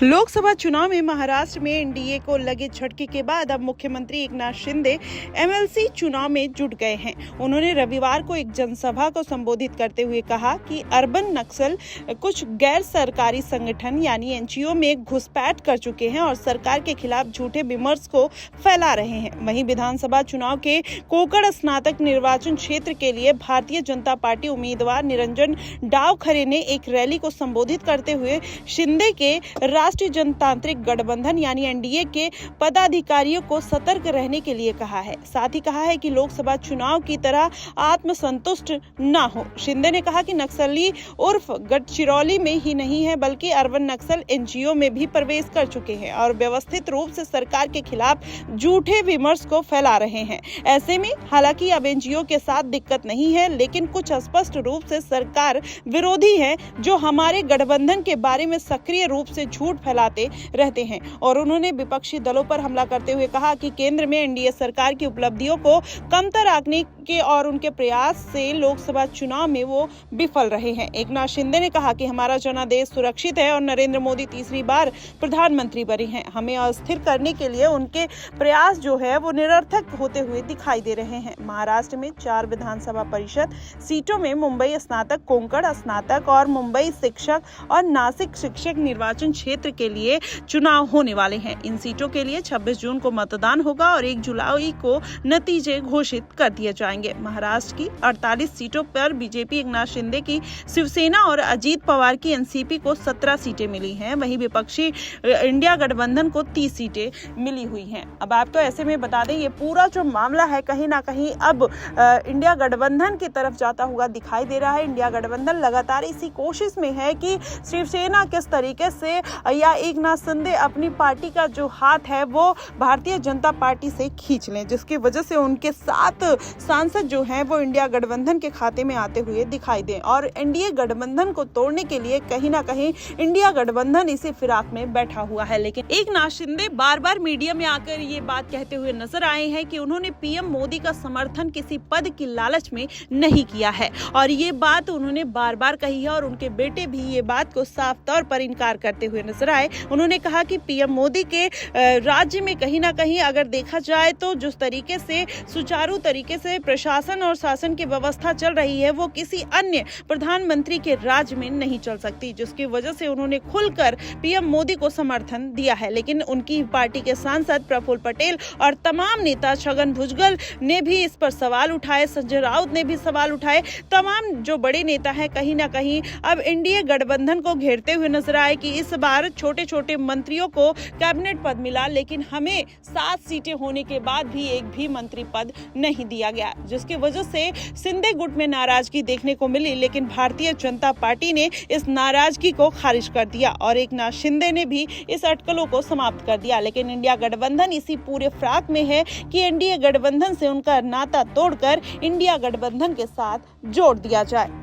लोकसभा चुनाव में महाराष्ट्र में एनडीए को लगे झटके के बाद अब मुख्यमंत्री एकनाथ शिंदे एमएलसी चुनाव में जुट गए हैं। उन्होंने रविवार को एक जनसभा को संबोधित करते हुए कहा कि अर्बन नक्सल कुछ गैर सरकारी संगठन यानी एनजीओ में घुसपैठ कर चुके हैं और सरकार के खिलाफ झूठे विमर्श को फैला रहे हैं। वहीं विधानसभा चुनाव के कोकड़ स्नातक निर्वाचन क्षेत्र के लिए भारतीय जनता पार्टी उम्मीदवार निरंजन डावखरे ने एक रैली को संबोधित करते हुए शिंदे के राष्ट्रीय जनतांत्रिक गठबंधन यानी एनडीए के पदाधिकारियों को सतर्क रहने के लिए कहा है। साथ ही कहा है कि लोकसभा चुनाव की तरह आत्मसंतुष्ट न हो। शिंदे ने कहा कि नक्सली उर्फ गढ़चिरौली में ही नहीं है बल्कि अर्बन नक्सल एनजीओ में भी प्रवेश कर चुके हैं और व्यवस्थित रूप से सरकार के खिलाफ झूठे विमर्श को फैला रहे हैं। ऐसे में हालांकि अब एनजीओ के साथ दिक्कत नहीं है, लेकिन कुछ स्पष्ट रूप से सरकार विरोधी है जो हमारे गठबंधन के बारे में सक्रिय रूप से झूठ फैलाते रहते हैं। और उन्होंने विपक्षी दलों पर हमला करते हुए कहा कि केंद्र में एनडीए सरकार की उपलब्धियों को कमतर आंकने के और उनके प्रयास से लोकसभा चुनाव में वो विफल रहे हैं। एकनाथ शिंदे ने कहा कि हमारा जनादेश सुरक्षित है और नरेंद्र मोदी तीसरी बार प्रधानमंत्री बने हैं। हमें अस्थिर करने के लिए उनके प्रयास जो है वो निरर्थक होते हुए दिखाई दे रहे हैं। महाराष्ट्र में 4 विधानसभा परिषद सीटों में मुंबई स्नातक, कोंकण स्नातक और मुंबई शिक्षक और नासिक शिक्षक निर्वाचन क्षेत्र के लिए चुनाव होने वाले हैं। इन सीटों के लिए 26 जून को मतदान होगा और 1 जुलाई को नतीजे घोषित कर दिए जाएंगे। महाराष्ट्र की 48 सीटों पर बीजेपी एकनाथ शिंदे की शिवसेना और अजीत पवार की एनसीपी को 17 सीटें मिली हैं। वहीं विपक्षी इंडिया गठबंधन को 30 सीटें मिली हुई हैं। अब आपको ऐसे में बता दें, ये पूरा जो मामला है कहीं ना कहीं अब इंडिया गठबंधन की तरफ जाता हुआ दिखाई दे रहा है। इंडिया गठबंधन लगातार इसी कोशिश में है कि शिवसेना किस तरीके से या एकनाथ शिंदे अपनी पार्टी का जो हाथ है वो भारतीय जनता पार्टी से खींच लें, जिसकी वजह से उनके 7 सांसद जो हैं वो इंडिया गठबंधन के खाते में आते हुए दिखाई दें। और एनडीए गठबंधन को तोड़ने के लिए कहीं ना कहीं इंडिया गठबंधन इसी फिराक में बैठा हुआ है। लेकिन एकनाथ शिंदे बार बार मीडिया में आकर ये बात कहते हुए नजर आए हैं कि उन्होंने पीएम मोदी का समर्थन किसी पद की लालच में नहीं किया है और ये बात उन्होंने बार बार कही है और उनके बेटे भी ये बात को साफ तौर पर इनकार करते हुए नजर आए। उन्होंने कहा कि पीएम मोदी के राज्य में कहीं ना कहीं अगर देखा जाए तो जिस तरीके से सुचारू तरीके से प्रशासन और शासन की व्यवस्था चल रही है वो किसी अन्य प्रधानमंत्री के राज्य में नहीं चल सकती, जिसकी वजह से उन्होंने खुलकर पीएम मोदी को समर्थन दिया है। लेकिन उनकी पार्टी के सांसद प्रफुल्ल पटेल और तमाम नेता, छगन भुजबल ने भी इस पर सवाल उठाए, संजय राउत ने भी सवाल उठाए। तमाम जो बड़े नेता हैं कहीं ना कहीं अब एनडीए गठबंधन को घेरते हुए नजर आए कि इस बार छोटे छोटे मंत्रियों को कैबिनेट पद मिला, लेकिन हमें 7 सीटें होने के बाद भी एक भी मंत्री पद नहीं दिया गया, जिसकी वजह से शिंदे गुट में नाराजगी देखने को मिली। लेकिन भारतीय जनता पार्टी ने इस नाराजगी को खारिज कर दिया और एकनाथ शिंदे ने भी इस अटकलों को समाप्त कर दिया। लेकिन इंडिया गठबंधन इसी पूरे फ्राक में है कि एनडीए गठबंधन से उनका नाता तोड़कर इंडिया गठबंधन के साथ जोड़ दिया जाए।